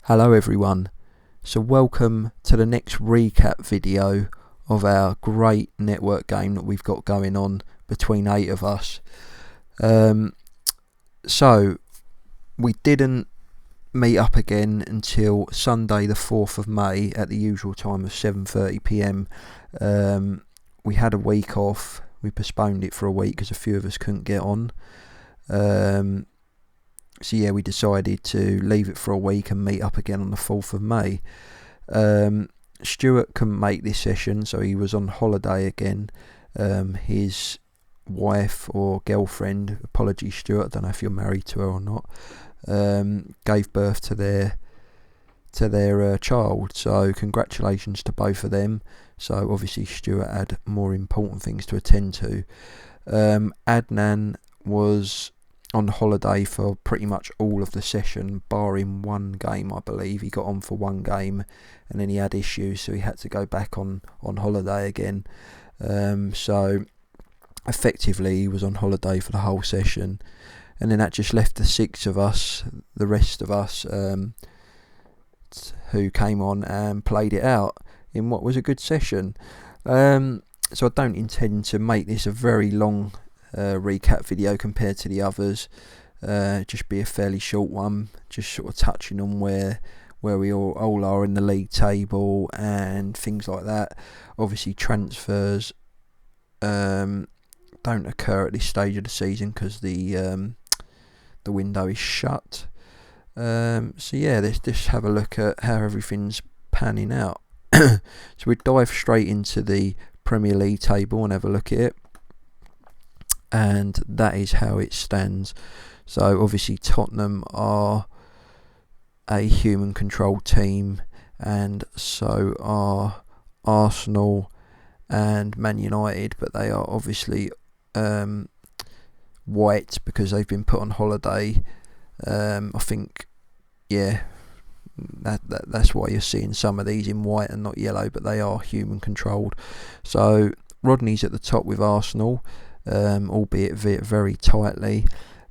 Hello everyone, so welcome to the next recap video of our great network game that we've got going on between 8 of us. So we didn't meet up again until Sunday the 4th of May at the usual time of 7:30 PM. We had a week off, we postponed it for a week because a few of us couldn't get on. So yeah, we decided to leave it for a week and meet up again on the 4th of May. Stuart couldn't make this session, so he was on holiday again. His wife or girlfriend, apologies Stuart, I don't know if you're married to her or not, gave birth to their child, so congratulations to both of them. So obviously Stuart had more important things to attend to. Adnan was on holiday for pretty much all of the session, barring one game, I believe. He got on for one game and then he had issues, so he had to go back on holiday again. So effectively he was on holiday for the whole session, and then that just left the 6 of us, the rest of us, who came on and played it out in what was a good session. So I don't intend to make this a very long recap video compared to the others. Just be a fairly short one, just sort of touching on where we all are in the league table and things like that. Obviously transfers don't occur at this stage of the season because the window is shut. So yeah, let's just have a look at how everything's panning out. So we dive straight into the Premier League table and have a look at it, and that is how it stands. So obviously Tottenham are a human controlled team, and so are Arsenal and Man United, but they are obviously white because they've been put on holiday. I think, yeah, that's why you're seeing some of these in white and not yellow, but they are human controlled. So Rodney's at the top with Arsenal, albeit very tightly,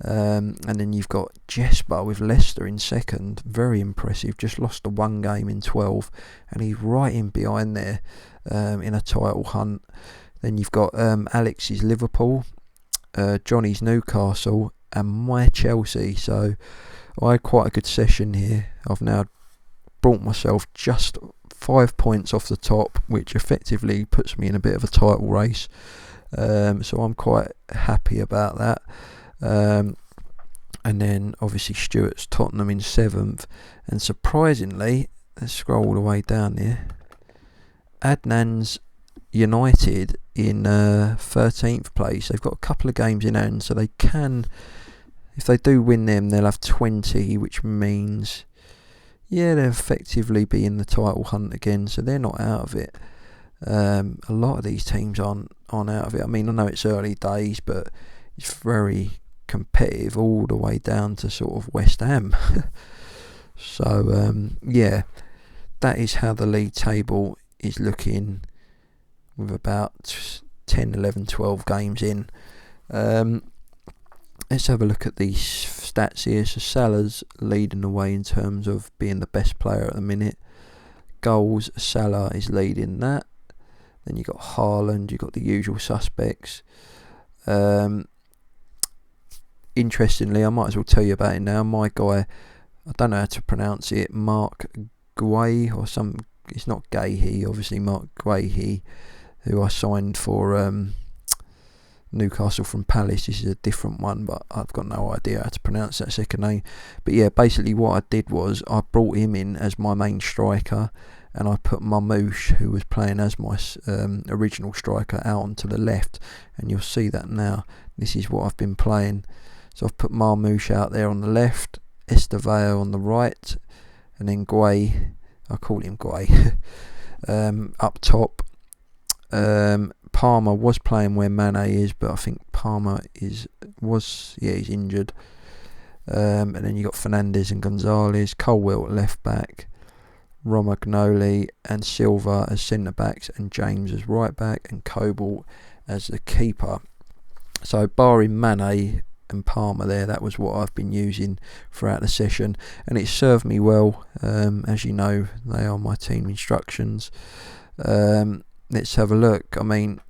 and then you've got Jesper with Leicester in second. Very impressive, just lost the one game in 12, and he's right in behind there in a title hunt. Then you've got Alex's Liverpool, Johnny's Newcastle, and my Chelsea. So I had quite a good session here. I've now brought myself just 5 points off the top, which effectively puts me in a bit of a title race. So I'm quite happy about that. And then obviously Stuart's Tottenham in 7th, and surprisingly, let's scroll all the way down here, Adnan's United in 13th place. They've got a couple of games in hand, so they can, if they do win them, they'll have 20, which means, yeah, they'll effectively be in the title hunt again, so they're not out of it. A lot of these teams aren't out of it. I mean, I know it's early days, but it's very competitive all the way down to sort of West Ham. So yeah, that is how the league table is looking with about 10, 11, 12 games in. Let's have a look at these stats here. So Salah's leading the way in terms of being the best player at the minute. Goals, Salah is leading that. Then you've got Haaland, you've got the usual suspects. Interestingly, I might as well tell you about it now. My guy, I don't know how to pronounce it, Mark Guay or some, it's not Gahey, obviously Mark Guay, who I signed for Newcastle from Palace. This is a different one, but I've got no idea how to pronounce that second name. But yeah, basically what I did was I brought him in as my main striker, and I put Marmoush, who was playing as my original striker, out onto the left, and you'll see that now. This is what I've been playing. So I've put Marmoush out there on the left, Estevao on the right, and then Guay, I call him Guay, up top. Palmer was playing where Mane is, but I think Palmer he's injured. And then you got Fernandes and Gonzalez, Colwell at left back, Romagnoli and Silva as centre backs, and James as right back, and Cobalt as the keeper. So barring Mane, and Palmer there. That was what I've been using throughout the session, and it served me well. As you know, they are my team instructions. Let's have a look. I mean,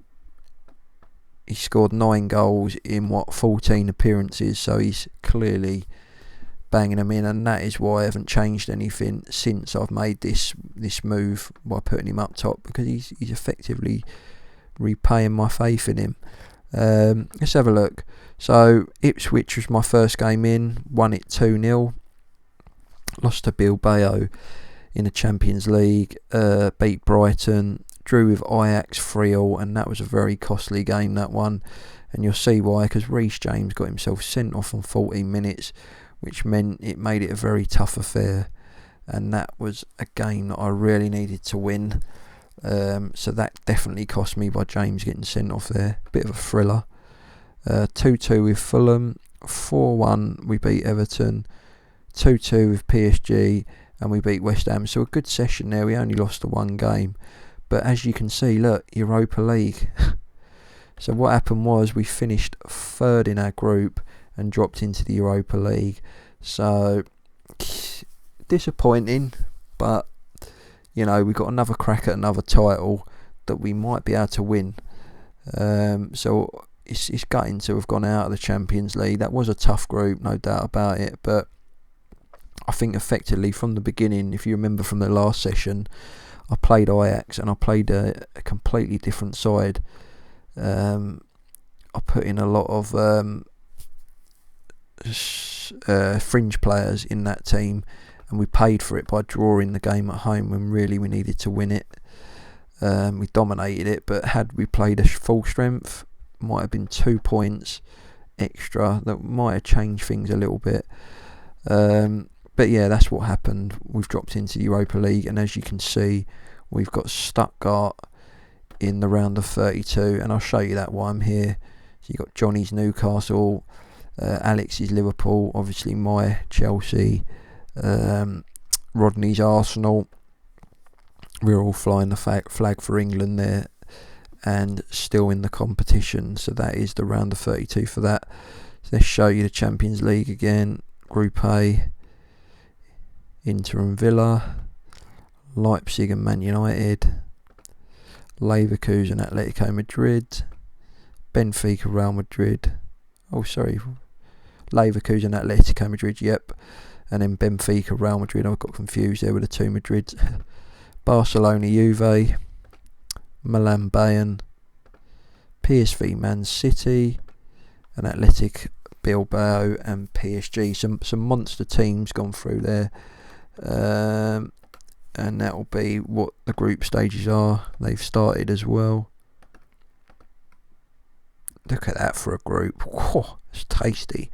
he scored 9 goals in 14 appearances, so he's clearly banging them in, and that is why I haven't changed anything since I've made this move by putting him up top, because he's effectively repaying my faith in him. Let's have a look. So Ipswich was my first game in, won it 2-0, lost to Bilbao in the Champions League, beat Brighton, drew with Ajax 3-3, and that was a very costly game, that one, and you'll see why, because Reece James got himself sent off on 14 minutes, which meant it made it a very tough affair, and that was a game that I really needed to win. So that definitely cost me by James getting sent off there. Bit of a thriller. 2-2 with Fulham, 4-1 we beat Everton, 2-2 with PSG, and we beat West Ham. So a good session there. We only lost the one game, but as you can see, look, Europa League. So what happened was we finished 3rd in our group and dropped into the Europa League. So disappointing, but you know, we got another crack at another title that we might be able to win. So it's gutting to have gone out of the Champions League. That was a tough group, no doubt about it, but I think effectively from the beginning, if you remember from the last session, I played Ajax and I played a completely different side. I put in a lot of fringe players in that team, and we paid for it by drawing the game at home when really we needed to win it. We dominated it, but had we played a full strength, might have been 2 points extra. That might have changed things a little bit. But yeah, that's what happened. We've dropped into Europa League, and as you can see, we've got Stuttgart in the round of 32, and I'll show you that while I'm here. So you've got Johnny's Newcastle, Alex's Liverpool, obviously my Chelsea, Rodney's Arsenal. We're all flying the flag for England there, and still in the competition. So that is the round of 32 for that. So let's show you the Champions League again. Group A, Inter and Villa, Leipzig and Man United, Leverkusen, Atletico Madrid, Benfica, Real Madrid. Leverkusen, Atletico Madrid, yep. And then Benfica, Real Madrid. I got confused there with the two Madrids. Barcelona, Juve, Milan, Bayern, PSV, Man City, and Athletic Bilbao and PSG. Some monster teams gone through there. And that will be what the group stages are. They've started as well. Look at that for a group. Whoa, it's tasty.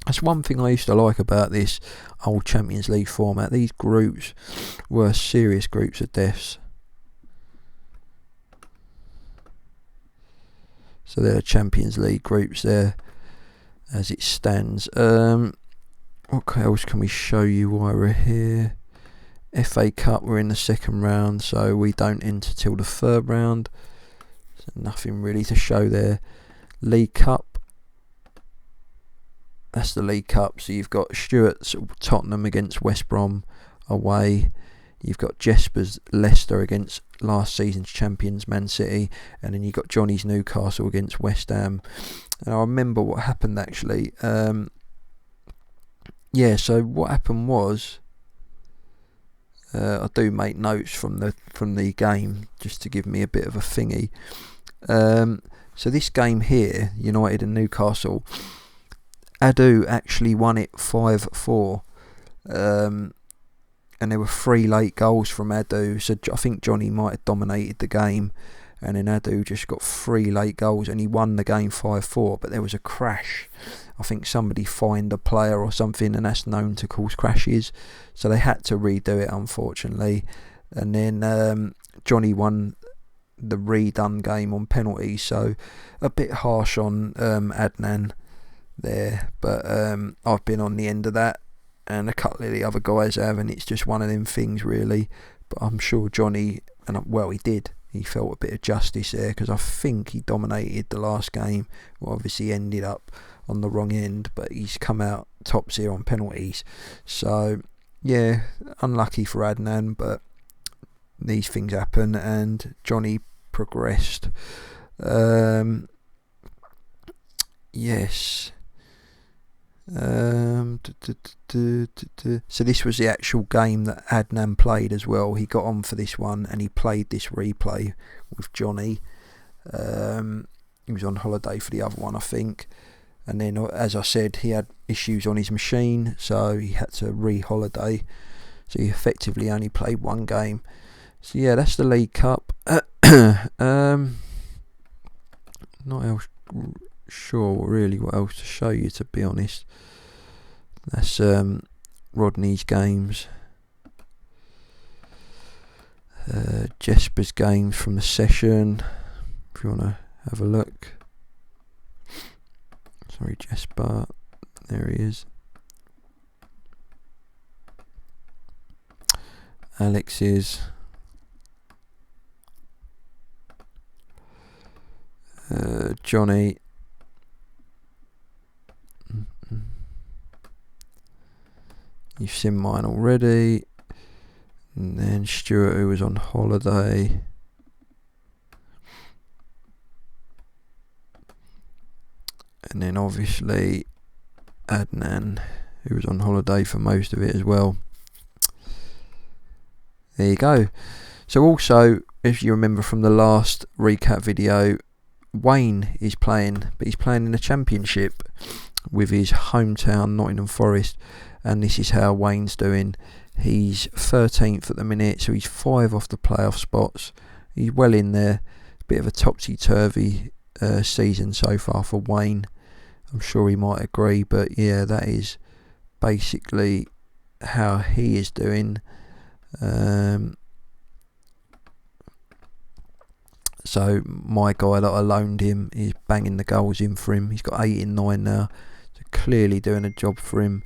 That's one thing I used to like about this old Champions League format. These groups were serious groups of deaths. So they're the Champions League groups there as it stands. What else can we show you while we're here? FA Cup, we're in the second round, so we don't enter till the third round. So nothing really to show there. League Cup, that's the League Cup. So you've got Stuart's Tottenham against West Brom away. You've got Jesper's Leicester against last season's champions Man City, and then you've got Johnny's Newcastle against West Ham. And I remember what happened actually. So what happened was, I do make notes from the game just to give me a bit of a thingy. So this game here, United and Newcastle, Adu actually won it 5-4, and there were 3 late goals from Adu. So I think Johnny might have dominated the game, and then Adu just got 3 late goals and he won the game 5-4. But there was a crash. I think somebody fined a player or something, and that's known to cause crashes. So they had to redo it, unfortunately. And then Johnny won the redone game on penalties. So a bit harsh on Adnan there. But I've been on the end of that, and a couple of the other guys have, and it's just one of them things really. But I'm sure Johnny, he did. He felt a bit of justice there, because I think he dominated the last game. Well, obviously ended up on the wrong end, but he's come out tops here on penalties. So yeah, unlucky for Adnan, but these things happen, and Johnny progressed. Yes. So this was the actual game that Adnan played as well. He got on for this one and he played this replay with Johnny. He was on holiday for the other one, I think, and then, as I said, he had issues on his machine, so he had to re-holiday, so he effectively only played one game. So yeah, that's the League Cup. Not else sure really what else to show you, to be honest. That's Rodney's games, Jesper's games from the session, if you want to have a look. Sorry, Jesper, there he is. Alex's, Johnny, you've seen mine already, and then Stuart, who was on holiday, and then obviously Adnan, who was on holiday for most of it as well. There you go. So also, if you remember from the last recap video, Wayne is playing, but he's playing in the Championship with his hometown Nottingham Forest, and this is how Wayne's doing. He's 13th at the minute, so he's 5 off the playoff spots. He's well in there. Bit of a topsy-turvy season so far for Wayne. I'm sure he might agree, but yeah, that is basically how he is doing. So my guy that I loaned him is banging the goals in for him. He's got 8 in 9 now, so clearly doing a job for him.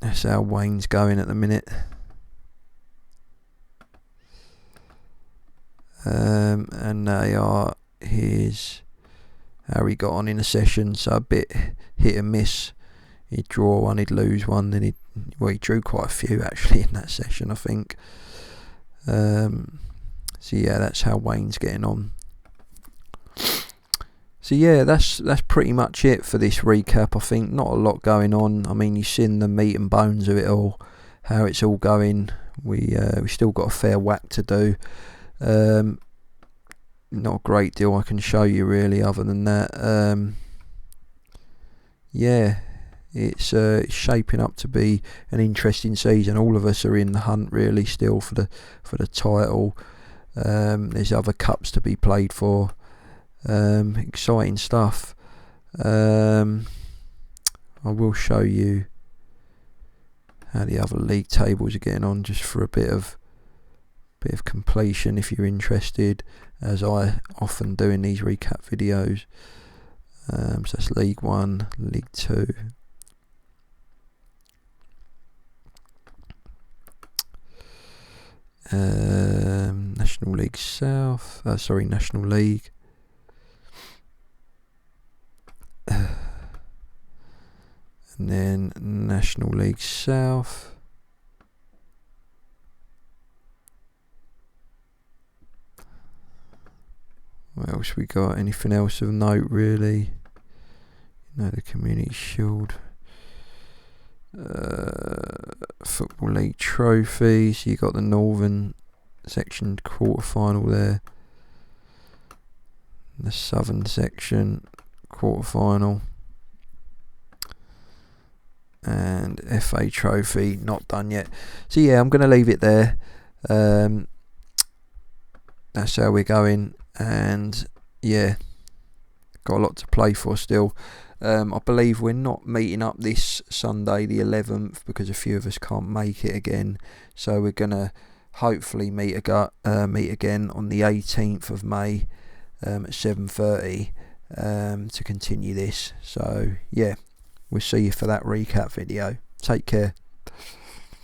That's how Wayne's going at the minute. And they are how he got on in a session. So a bit hit and miss. He'd draw one, he'd lose one, then he drew quite a few actually in that session, I think. So yeah, that's how Wayne's getting on. So yeah, that's pretty much it for this recap. I think not a lot going on. I mean, you've seen the meat and bones of it all, how it's all going. We still got a fair whack to do. Not a great deal I can show you really, other than that. Yeah, it's shaping up to be an interesting season. All of us are in the hunt really still for the title. There's other cups to be played for. Exciting stuff. I will show you how the other league tables are getting on, just for a bit of completion if you're interested, as I often do in these recap videos. So that's League 1, League 2. National League South, National League. And then National League South. What else we got? Anything else of note really? The Community Shield. Football League trophies. You got the Northern section quarter final there. The Southern section quarter final. And FA trophy not done yet. So yeah, I'm going to leave it there. That's how we're going. And yeah, got a lot to play for still. I believe we're not meeting up this Sunday the 11th because a few of us can't make it again, so we're gonna hopefully meet again on the 18th of May at 7:30 to continue this. So yeah, we'll see you for that recap video. Take care.